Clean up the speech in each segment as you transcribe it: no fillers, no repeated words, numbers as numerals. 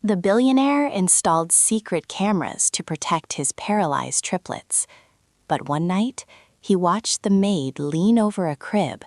The billionaire installed secret cameras to protect his paralyzed triplets. But one night, he watched the maid lean over a crib,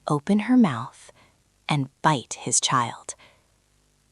open her mouth, and bite his child.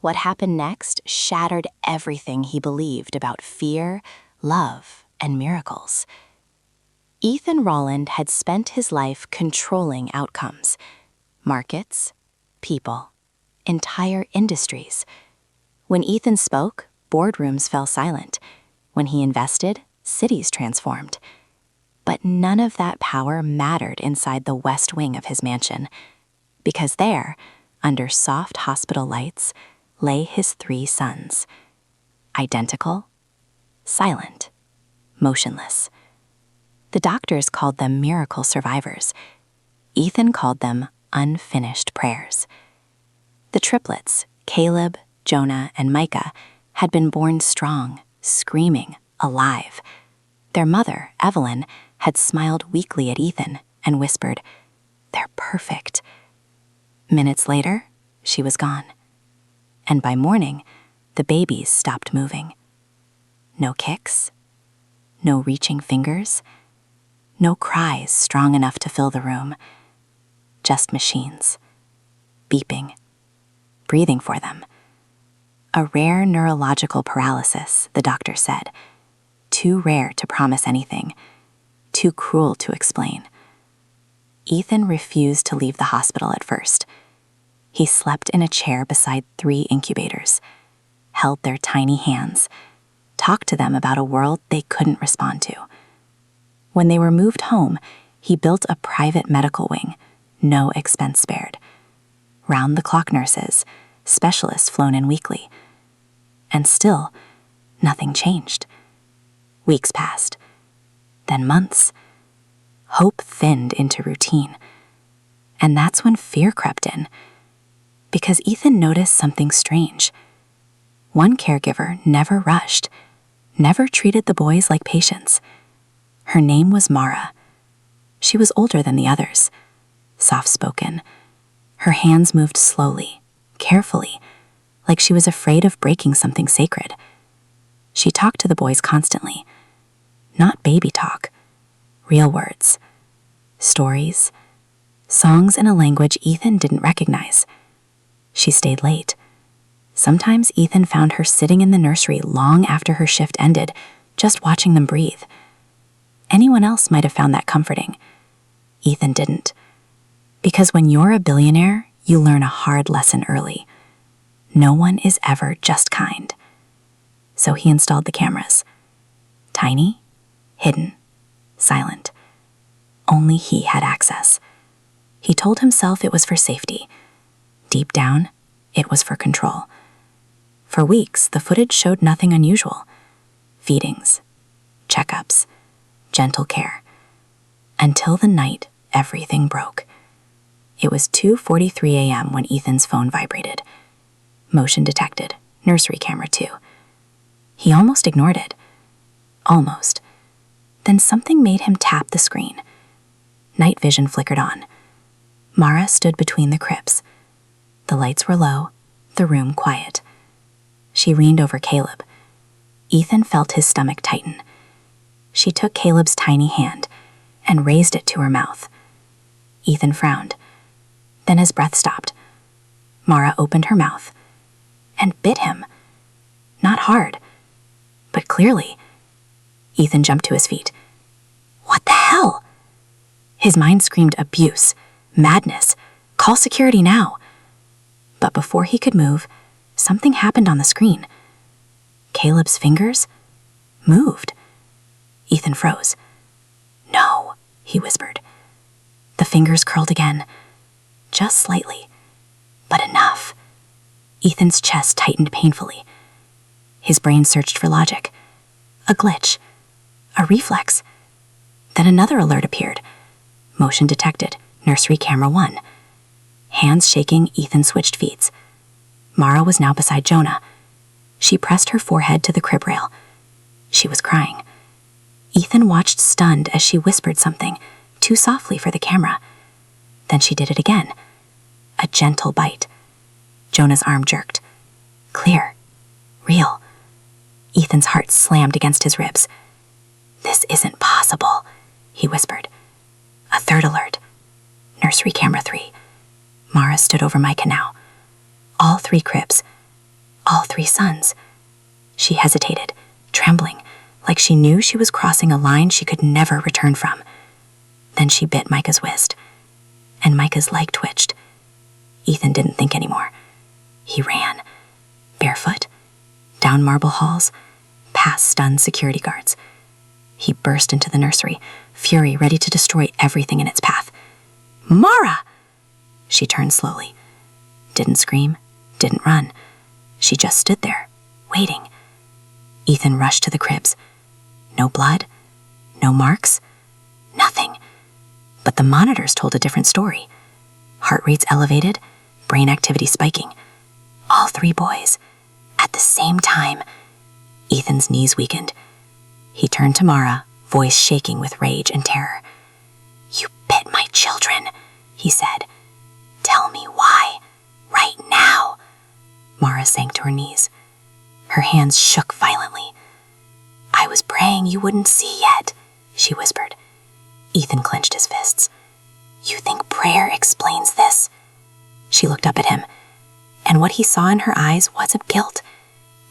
What happened next shattered everything he believed about fear, love, and miracles. Ethan Rolland had spent his life controlling outcomes, markets, people, entire industries. When Ethan spoke, boardrooms fell silent. When he invested, cities transformed. But none of that power mattered inside the west wing of his mansion, because there, under soft hospital lights, lay his 3 sons. Identical, silent, motionless. The doctors called them miracle survivors. Ethan called them unfinished prayers. The triplets, Caleb, Jonah, and Micah, had been born strong, screaming, alive. Their mother, Evelyn, had smiled weakly at Ethan and whispered, "They're perfect." Minutes later, she was gone. And by morning, the babies stopped moving. No kicks, no reaching fingers, no cries strong enough to fill the room. Just machines, beeping, breathing for them. A rare neurological paralysis, the doctor said. Too rare to promise anything, too cruel to explain. Ethan refused to leave the hospital at first. He slept in a chair beside 3 incubators, held their tiny hands, talked to them about a world they couldn't respond to. When they were moved home, he built a private medical wing, no expense spared. Round-the-clock nurses, specialists flown in weekly. And still, nothing changed. Weeks passed, then months. Hope thinned into routine. And that's when fear crept in, because Ethan noticed something strange. One caregiver never rushed, never treated the boys like patients. Her name was Mara. She was older than the others, soft-spoken. Her hands moved slowly, carefully, like she was afraid of breaking something sacred. She talked to the boys constantly. Not baby talk, real words, stories, songs in a language Ethan didn't recognize. She stayed late. Sometimes Ethan found her sitting in the nursery long after her shift ended, just watching them breathe. Anyone else might have found that comforting. Ethan didn't. Because when you're a billionaire, you learn a hard lesson early. No one is ever just kind. So he installed the cameras. Tiny, hidden, silent. Only he had access. He told himself it was for safety. Deep down, it was for control. For weeks, the footage showed nothing unusual. Feedings, checkups, gentle care. Until the night everything broke. It was 2:43 a.m. when Ethan's phone vibrated. Motion detected, nursery camera 2. He almost ignored it. Almost. Then something made him tap the screen. Night vision flickered on. Mara stood between the cribs. The lights were low, the room quiet. She leaned over Caleb. Ethan felt his stomach tighten. She took Caleb's tiny hand and raised it to her mouth. Ethan frowned. Then his breath stopped. Mara opened her mouth and bit him. Not hard, but clearly. Ethan jumped to his feet. What the hell? His mind screamed abuse, madness, call security now. But before he could move, something happened on the screen. Caleb's fingers moved. Ethan froze. No, he whispered. The fingers curled again, just slightly, but enough. Ethan's chest tightened painfully. His brain searched for logic. A glitch, a reflex. Then another alert appeared. Motion detected, nursery camera 1. Hands shaking, Ethan switched feeds. Mara was now beside Jonah. She pressed her forehead to the crib rail. She was crying. Ethan watched stunned as she whispered something, too softly for the camera. Then she did it again. A gentle bite. Jonah's arm jerked. Clear. real. Ethan's heart slammed against his ribs. "This isn't possible," he whispered. A third alert. Nursery camera 3. Mara stood over Micah now. All 3 cribs. All 3 sons. She hesitated, trembling, like she knew she was crossing a line she could never return from. Then she bit Micah's wrist, and Micah's leg twitched. Ethan didn't think anymore. He ran, barefoot, down marble halls, past stunned security guards. He burst into the nursery, fury ready to destroy everything in its path. "Mara!" She turned slowly. Didn't scream, didn't run. She just stood there, waiting. Ethan rushed to the cribs. No blood, no marks, nothing. But the monitors told a different story. Heart rates elevated, brain activity spiking. All 3 boys. At the same time. Ethan's knees weakened. He turned to Mara, voice shaking with rage and terror. "You bit my children," he said. "Tell me why, right now." Mara sank to her knees. Her hands shook violently. "I was praying you wouldn't see yet," she whispered. Ethan clenched his fists. "You think prayer explains this?" She looked up at him, and what he saw in her eyes wasn't guilt.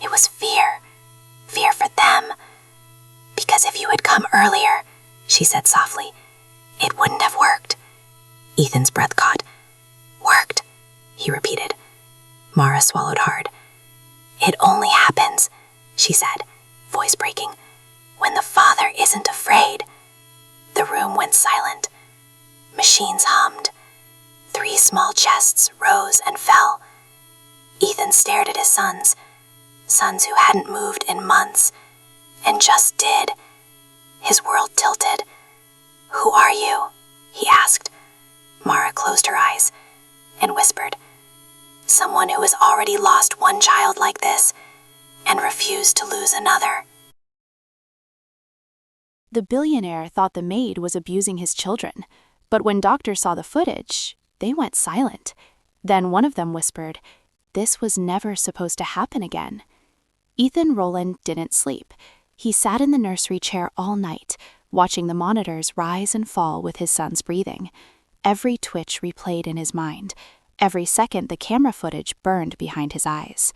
It was fear. Fear for them. "Because if you had come earlier," she said softly, "it wouldn't have worked." Ethan's breath caught. "Worked," he repeated. Mara swallowed hard. "It only happens," she said, voice breaking, "when the father isn't afraid." The room went silent. Machines hummed. 3 small chests rose and fell. Ethan stared at his sons who hadn't moved in months, and just did. His world tilted. "Who are you?" he asked. Mara closed her eyes and whispered, "Someone who has already lost 1 child like this and refused to lose another." The billionaire thought the maid was abusing his children, but when doctors saw the footage, they went silent. Then one of them whispered, "This was never supposed to happen again." Ethan Rowland didn't sleep. He sat in the nursery chair all night, watching the monitors rise and fall with his son's breathing. Every twitch replayed in his mind. Every second the camera footage burned behind his eyes.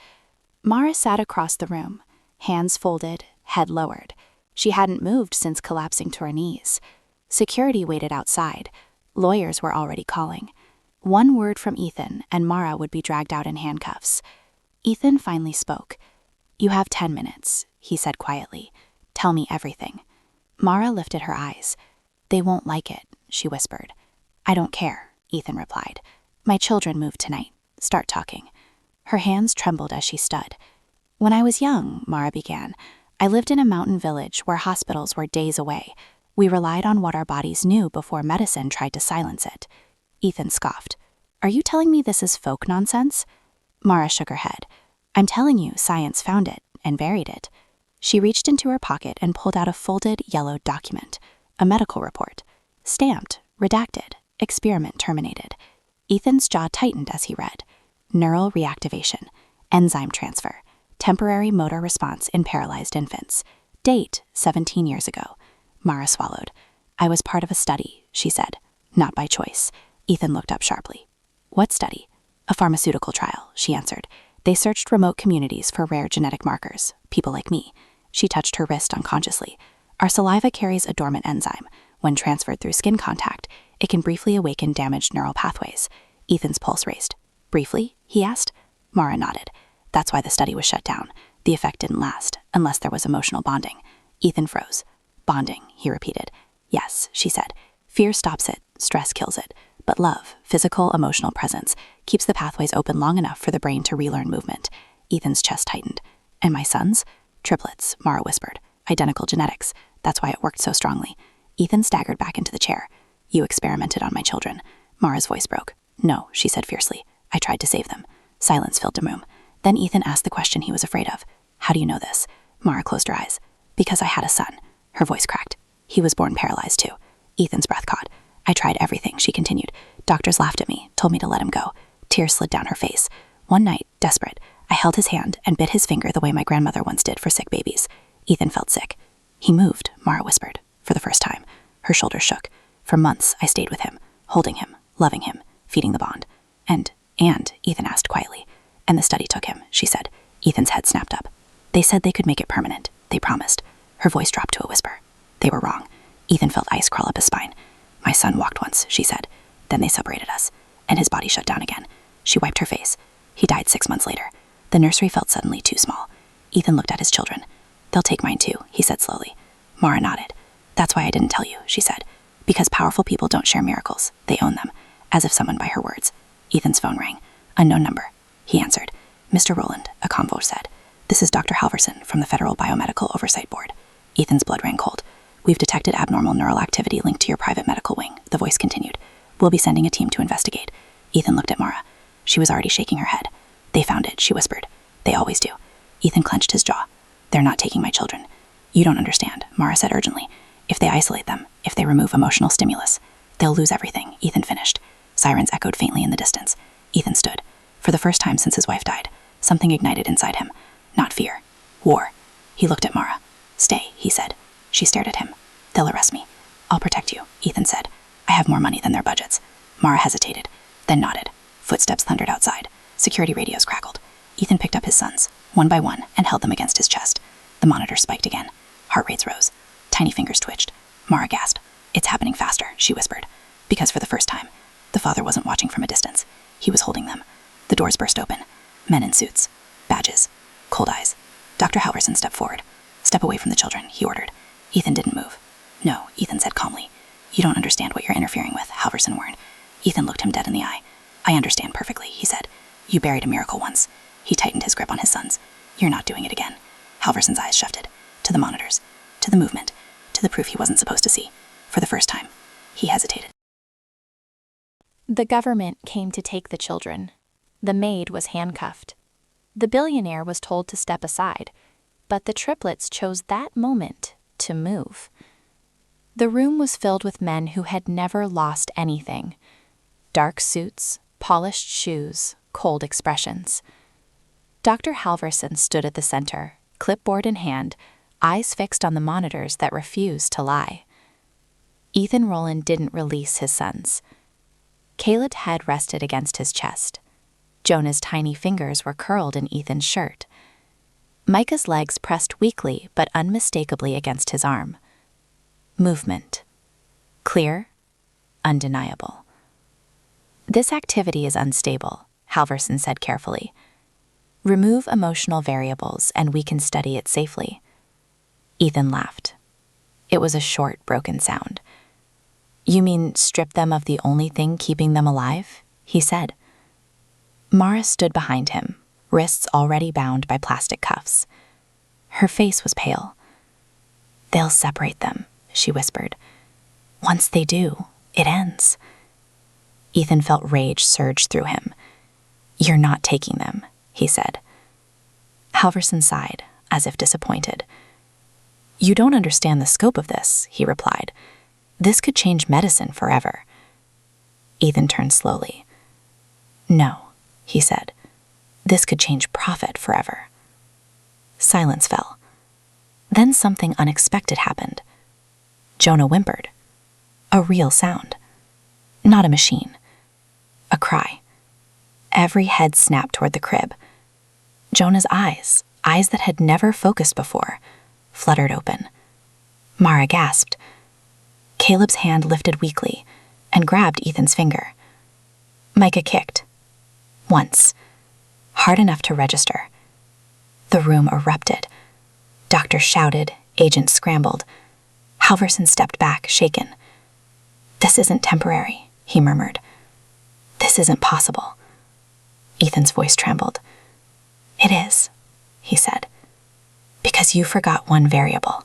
Mara sat across the room, hands folded, head lowered. She hadn't moved since collapsing to her knees. Security waited outside. Lawyers were already calling. One word from Ethan, and Mara would be dragged out in handcuffs. Ethan finally spoke. "You have 10 minutes, he said quietly. "Tell me everything." Mara lifted her eyes. "They won't like it," she whispered. "I don't care," Ethan replied. "My children moved tonight. Start talking." Her hands trembled as she stood. "When I was young," Mara began, "I lived in a mountain village where hospitals were days away. We relied on what our bodies knew before medicine tried to silence it." Ethan scoffed. "Are you telling me this is folk nonsense?" Mara shook her head. "I'm telling you science found it and buried it." She reached into her pocket and pulled out a folded, yellowed document, a medical report. Stamped, redacted, experiment terminated. Ethan's jaw tightened as he read. Neural reactivation, enzyme transfer, temporary motor response in paralyzed infants. Date, 17 years ago. Mara swallowed. "I was part of a study," she said. "Not by choice." Ethan looked up sharply. "What study?" "A pharmaceutical trial," she answered. "They searched remote communities for rare genetic markers, people like me." She touched her wrist unconsciously. "Our saliva carries a dormant enzyme. When transferred through skin contact, it can briefly awaken damaged neural pathways." Ethan's pulse raced. "Briefly?" he asked. Mara nodded. "That's why the study was shut down. The effect didn't last, unless there was emotional bonding." Ethan froze. "Bonding," he repeated. "Yes," she said. "Fear stops it, stress kills it. But love, physical, emotional presence, keeps the pathways open long enough for the brain to relearn movement." Ethan's chest tightened. "And my sons?" "Triplets," Mara whispered. "Identical genetics. That's why it worked so strongly." Ethan staggered back into the chair. "You experimented on my children." Mara's voice broke. "No," she said fiercely. "I tried to save them." Silence filled the room. Then Ethan asked the question he was afraid of. "How do you know this?" Mara closed her eyes. "Because I had a son." Her voice cracked. "He was born paralyzed too." Ethan's breath caught. "I tried everything," she continued. "Doctors laughed at me, told me to let him go." Tears slid down her face. "One night, desperate, I held his hand and bit his finger the way my grandmother once did for sick babies. Ethan felt sick. He moved, Mara whispered, for the first time. Her shoulders shook. For months, I stayed with him, holding him, loving him, feeding the bond. And, Ethan asked quietly. And the study took him, she said. Ethan's head snapped up. They said they could make it permanent. They promised. Her voice dropped to a whisper. They were wrong. Ethan felt ice crawl up his spine. My son walked once, she said. Then they separated us, and his body shut down again. She wiped her face. He died 6 months later. The nursery felt suddenly too small. Ethan looked at his children. They'll take mine too, he said slowly. Mara nodded. That's why I didn't tell you, she said. Because powerful people don't share miracles. They own them, as if summoned by her words. Ethan's phone rang. Unknown number. He answered. Mr. Rowland, a convo said. This is Dr. Halverson from the Federal Biomedical Oversight Board. Ethan's blood ran cold. We've detected abnormal neural activity linked to your private medical wing, the voice continued. We'll be sending a team to investigate. Ethan looked at Mara. She was already shaking her head. They found it, she whispered. They always do. Ethan clenched his jaw. They're not taking my children. You don't understand, Mara said urgently. If they isolate them, if they remove emotional stimulus, they'll lose everything, Ethan finished. Sirens echoed faintly in the distance. Ethan stood. For the first time since his wife died, something ignited inside him. Not fear. War. He looked at Mara. Stay, he said. She stared at him. They'll arrest me. I'll protect you, Ethan said. I have more money than their budgets. Mara hesitated, then nodded. Footsteps thundered outside. Security radios crackled. Ethan picked up his sons, one by one, and held them against his chest. The monitor spiked again. Heart rates rose. Tiny fingers twitched. Mara gasped. It's happening faster, she whispered. Because for the first time, the father wasn't watching from a distance. He was holding them. The doors burst open. Men in suits. Badges. Cold eyes. Dr. Halverson stepped forward. Step away from the children, he ordered. Ethan didn't move. No, Ethan said calmly. You don't understand what you're interfering with, Halverson warned. Ethan looked him dead in the eye. I understand perfectly, he said. You buried a miracle once. He tightened his grip on his sons. You're not doing it again. Halverson's eyes shifted. To the monitors. To the movement. To the proof he wasn't supposed to see. For the first time, he hesitated. The government came to take the children. The maid was handcuffed. The billionaire was told to step aside, but the triplets chose that moment to move. The room was filled with men who had never lost anything. Dark suits, polished shoes, cold expressions. Dr. Halverson stood at the center, clipboard in hand, eyes fixed on the monitors that refused to lie. Ethan Rowland didn't release his sons. Caleb's head rested against his chest. Jonah's tiny fingers were curled in Ethan's shirt. Micah's legs pressed weakly but unmistakably against his arm. Movement. Clear, undeniable. This activity is unstable, Halverson said carefully. Remove emotional variables and we can study it safely. Ethan laughed. It was a short, broken sound. You mean strip them of the only thing keeping them alive? He said. Mara stood behind him, wrists already bound by plastic cuffs. Her face was pale. They'll separate them, she whispered. Once they do, it ends. Ethan felt rage surge through him. You're not taking them, he said. Halverson sighed, as if disappointed. You don't understand the scope of this, he replied. This could change medicine forever. Ethan turned slowly. No, he said. This could change profit forever. Silence fell. Then something unexpected happened. Jonah whimpered. A real sound. Not a machine. A cry. Every head snapped toward the crib. Jonah's eyes that had never focused before, fluttered open. Mara gasped. Caleb's hand lifted weakly and grabbed Ethan's finger. Micah kicked. Once. Hard enough to register. The room erupted. Doctors shouted, agents scrambled. Halverson stepped back, shaken. This isn't temporary, he murmured. This isn't possible. Ethan's voice trembled. It is, he said. Because you forgot one variable.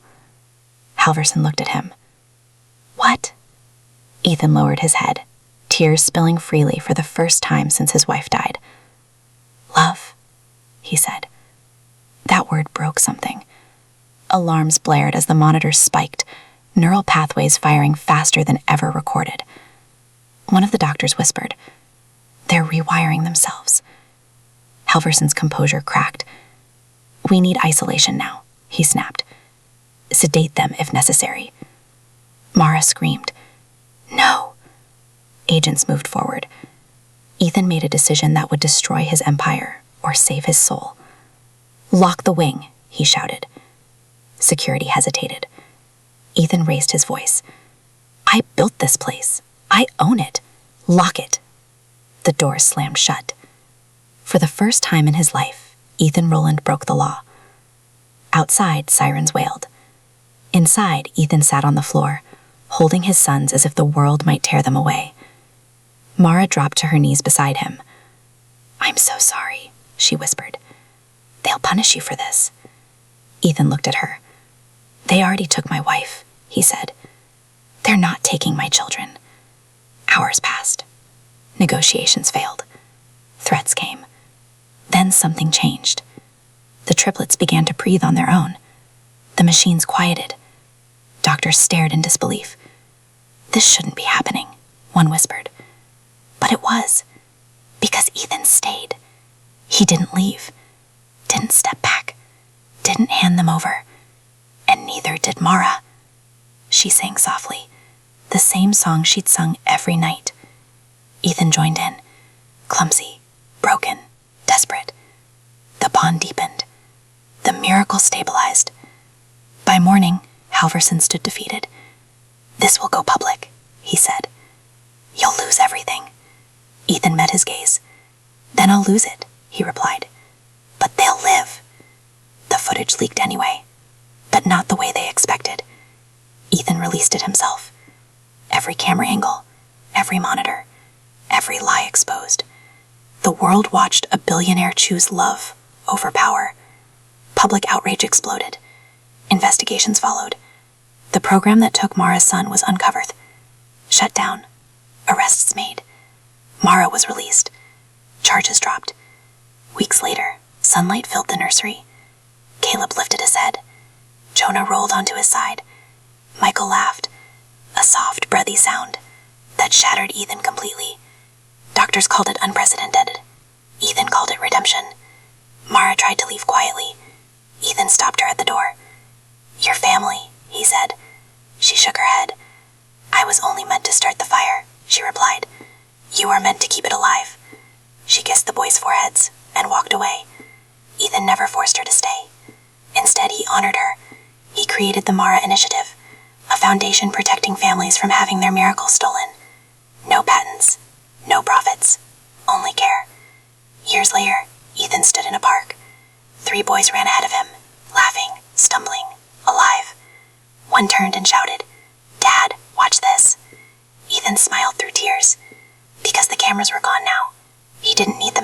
Halverson looked at him. What? Ethan lowered his head, tears spilling freely for the first time since his wife died. Love, he said. That word broke something. Alarms blared as the monitors spiked, neural pathways firing faster than ever recorded. One of the doctors whispered, They're rewiring themselves. Halverson's composure cracked. "We need isolation now," he snapped. "Sedate them if necessary." Mara screamed. "No." Agents moved forward. Ethan made a decision that would destroy his empire or save his soul. "Lock the wing," he shouted. Security hesitated. Ethan raised his voice. "I built this place. I own it. Lock it." The door slammed shut. For the first time in his life, Ethan Rowland broke the law. Outside, sirens wailed. Inside, Ethan sat on the floor, holding his sons as if the world might tear them away. Mara dropped to her knees beside him. "I'm so sorry," she whispered. "They'll punish you for this." Ethan looked at her. "They already took my wife," he said. "They're not taking my children." Hours passed. Negotiations failed. Threats came. Then something changed. The triplets began to breathe on their own. The machines quieted. Doctors stared in disbelief. "This shouldn't be happening," one whispered. But it was, because Ethan stayed. He didn't leave, didn't step back, didn't hand them over, and neither did Mara. She sang softly, the same song she'd sung every night. Ethan joined in, clumsy, broken, desperate. The bond deepened. The miracle stabilized. By morning, Halverson stood defeated. "This will go public," he said. "You'll lose everything." Ethan met his gaze. "Then I'll lose it," he replied. "But they'll live." The footage leaked anyway, but not the way they expected. Ethan released it himself. Every camera angle, every monitor, every lie exposed. The world watched a billionaire choose love over power. Public outrage exploded. Investigations followed. The program that took Mara's son was uncovered, shut down, arrests made. Mara was released. Charges dropped. Weeks later, sunlight filled the nursery. Caleb lifted his head. Jonah rolled onto his side. Michael laughed, a soft, breathy sound that shattered Ethan completely. Doctors called it unprecedented. Ethan called it redemption. Mara tried to leave quietly. Ethan stopped her at the door. "Your family," he said. She shook her head. "I was only meant to start the fire," she replied. "You are meant to keep it alive." She kissed the boys' foreheads and walked away. Ethan never forced her to stay. Instead, he honored her. He created the Mara Initiative, a foundation protecting families from having their miracles stolen. No patents, no profits, only care. Years later, Ethan stood in a park. 3 boys ran ahead of him, laughing, stumbling, alive. One turned and shouted, "Dad, watch this." Ethan smiled through tears. Because the cameras were gone now, he didn't need them